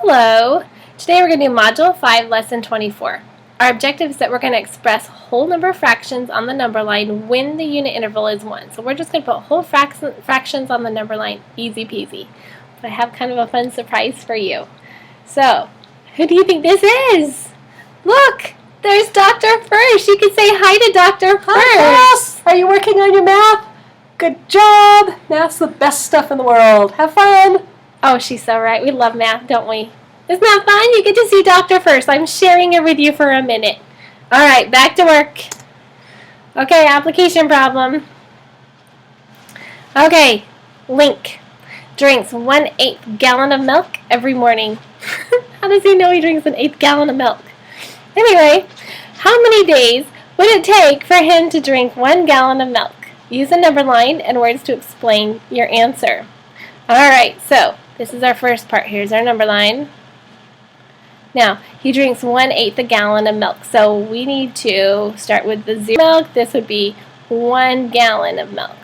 Hello! Today we're going to do Module 5, Lesson 24. Our objective is that we're going to express whole number fractions on the number line when the unit interval is 1. So we're just going to put whole fractions on the number line, easy peasy. But I have kind of a fun surprise for you. So, who do you think this is? Look! There's Dr. First! You can say hi to Dr. First! Hi, class! Are you working on your math? Good job! Math's the best stuff in the world. Have fun! Oh, she's so right. We love math, don't we? Isn't that fun? You get to see Dr. First. I'm sharing it with you for a minute. All right, back to work. Okay, application problem. Okay, Link drinks 1/8 gallon of milk every morning. How does he know he drinks an 1/8 gallon of milk? Anyway, how many days would it take for him to drink 1 gallon of milk? Use a number line and words to explain your answer. All right, so this is our first part. Here's our number line. Now, he drinks 1/8 a gallon of milk. So we need to start with the 0 milk. This would be 1 gallon of milk.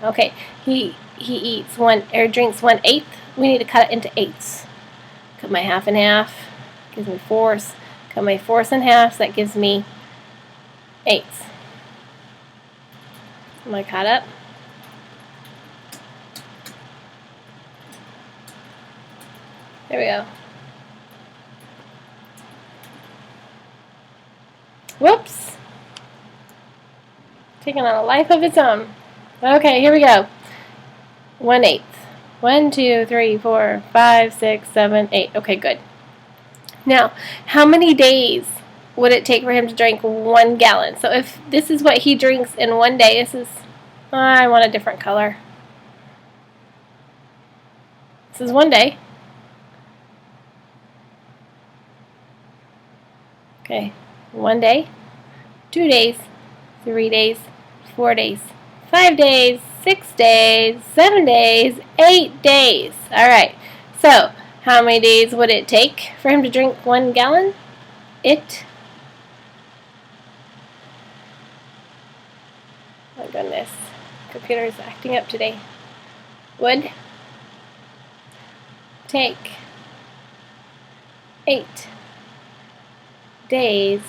Okay, he drinks 1/8. We need to cut it into eighths. Cut my half in half. Gives me fourths. Cut my fourths in half. So that gives me eighths. Am I caught up? There we go. Whoops. Taking on a life of its own. Okay, here we go. 1/8. 1, 2, 3, 4, 5, 6, 7, 8. Okay, good. Now, how many days would it take for him to drink 1 gallon? So if this is what he drinks in one day, I want a different color. This is 1 day. Okay, 1 day, 2 days, 3 days, 4 days, 5 days, 6 days, 7 days, 8 days. All right, so how many days would it take for him to drink 1 gallon? Oh goodness, computer is acting up today. Would take 8 days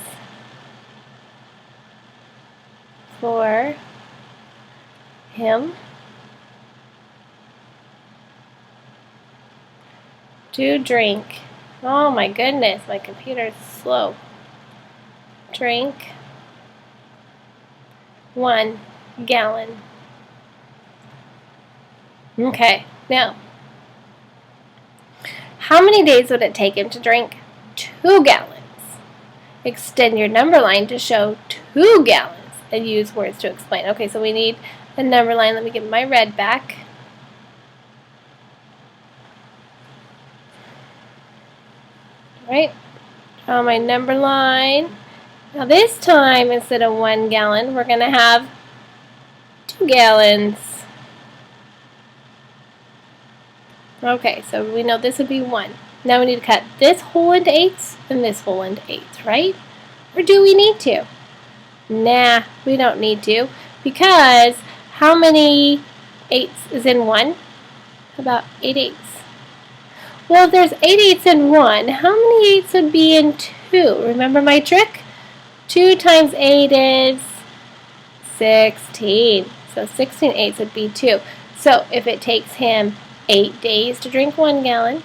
for him to drink. Oh my goodness, my computer is slow. Drink 1 gallon. Okay, now, how many days would it take him to drink 2 gallons? Extend your number line to show 2 gallons and use words to explain. Okay, so we need a number line. Let me get my red back. All right, draw my number line. Now this time, instead of 1 gallon, we're going to have 2 gallons. Okay, so we know this would be 1. Now we need to cut this hole into eighths and this hole into eighths, right? Or do we need to? Nah, we don't need to, because how many eighths is in 1? About 8 eighths. Well, if there's 8 eighths in 1, how many eighths would be in 2? Remember my trick? 2 times 8 is 16. So 16 eighths would be 2. So if it takes him 8 days to drink 1 gallon,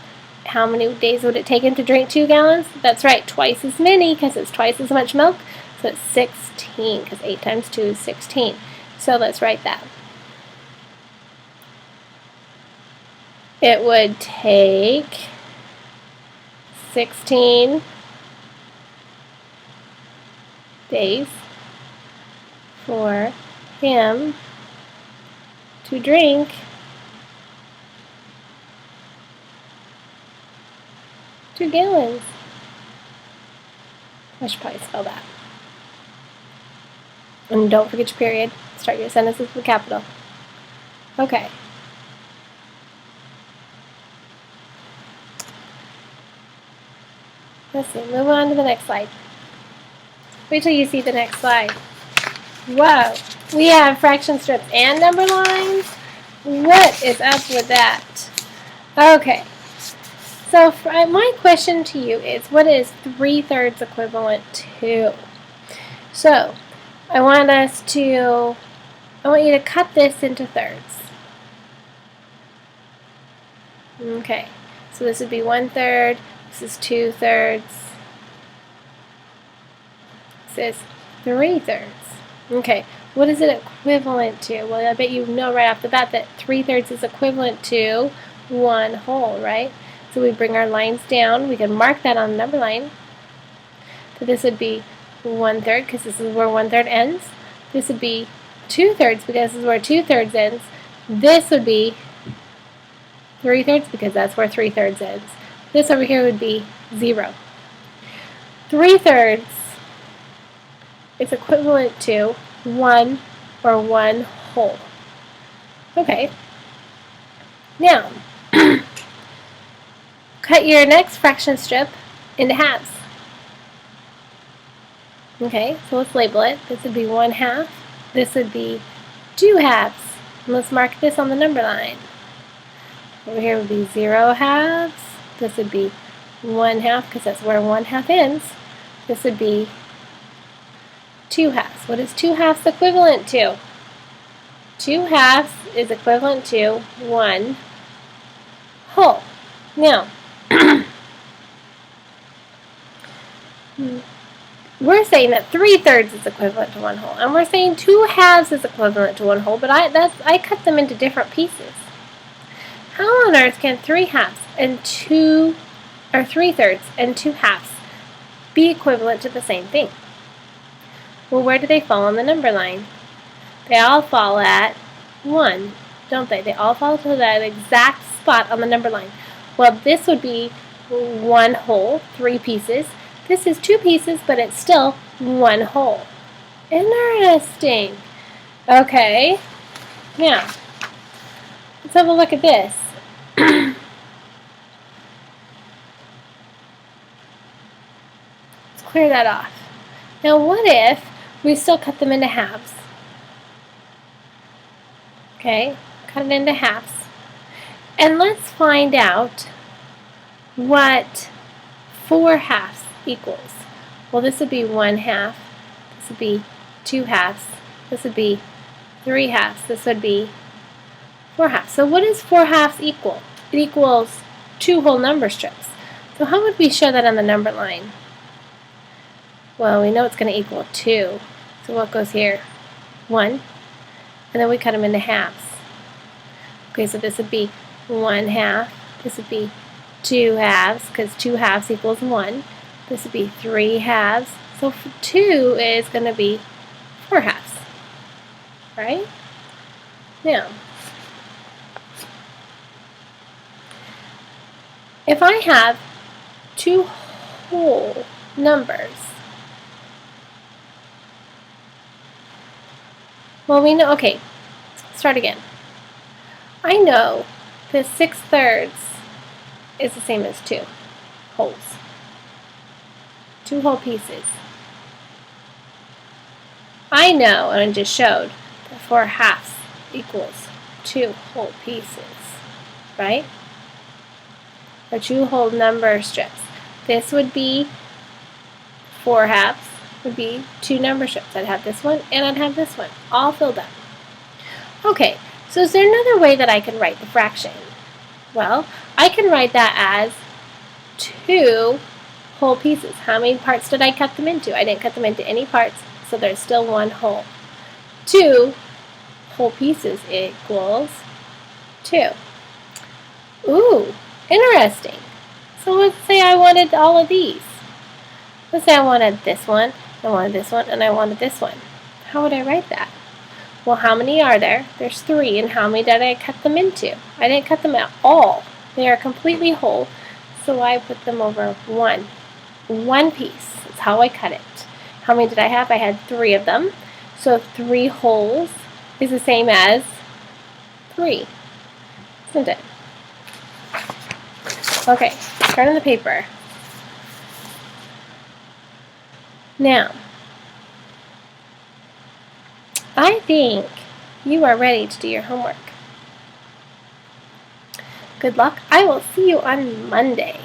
how many days would it take him to drink 2 gallons? That's right, twice as many, because it's twice as much milk. So it's 16, because 8 times 2 is 16. So let's write that. It would take 16 days for him to drink 2 gallons. I should probably spell that. And don't forget your period. Start your sentences with a capital. Okay. Let's see, move on to the next slide. Wait till you see the next slide. Whoa, we have fraction strips and number lines. What is up with that? Okay, So my question to you is, what is 3/3 equivalent to? So I want you to cut this into thirds. Okay, so this would be 1/3, this is 2/3, this is 3/3. Okay, what is it equivalent to? Well, I bet you know right off the bat that 3/3 is equivalent to 1 whole, right? So we bring our lines down. We can mark that on the number line. So this would be 1/3 because this is where 1/3 ends. This would be 2/3 because this is where 2/3 ends. This would be 3/3 because that's where 3/3 ends. This over here would be 0. 3/3 is equivalent to 1 or 1 whole. Okay. Now, cut your next fraction strip into halves. Okay, so let's label it. This would be 1/2. This would be 2/2. And let's mark this on the number line. Over here would be 0/2. This would be 1/2 because that's where 1/2 ends. This would be 2/2. What is 2/2 equivalent to? 2/2 is equivalent to 1 whole. Now, we're saying that 3/3 is equivalent to 1 whole, and we're saying 2/2 is equivalent to 1 whole, but I cut them into different pieces. How on earth can 3/2 and 3/3 and 2/2 be equivalent to the same thing? Well, where do they fall on the number line? They all fall at 1, don't they? They all fall to that exact spot on the number line. Well, this would be 1 whole, 3 pieces. This is 2 pieces, but it's still 1 whole. Interesting. Okay, now, let's have a look at this. Let's clear that off. Now, what if we still cut them into halves? Okay, cut it into halves. And let's find out what 4/2 equals. Well, this would be 1/2. This would be 2/2. This would be 3/2. This would be 4/2. So what does 4/2 equal? It equals 2 whole number strips. So how would we show that on the number line? Well, we know it's going to equal 2. So what goes here? 1. And then we cut them into halves. Okay, so this would be 1/2. This would be 2/2 because 2/2 equals 1. This would be 3/2. So 2 is going to be 4/2. Right? Now, if I have 2 whole numbers, well, we know, okay, start again. I know that 6/3 is the same as 2 wholes. 2 whole pieces. I know, and I just showed, that 4/2 equals 2 whole pieces, right? Or 2 whole number strips. This would be 4/2 would be 2 number strips. I'd have this one and I'd have this one all filled up. Okay, so is there another way that I can write the fraction? Well, I can write that as 2 whole pieces. How many parts did I cut them into? I didn't cut them into any parts, so there's still 1 whole. 2 whole pieces equals 2. Ooh, interesting. So let's say I wanted all of these. Let's say I wanted this one, I wanted this one, and I wanted this one. How would I write that? Well, how many are there? There's 3, and how many did I cut them into? I didn't cut them at all. They are completely whole, so I put them over 1. 1 piece. That's how I cut it. How many did I have? I had 3 of them. So 3 wholes is the same as 3, isn't it? Okay, turn on the paper. Now, I think you are ready to do your homework. Good luck. I will see you on Monday.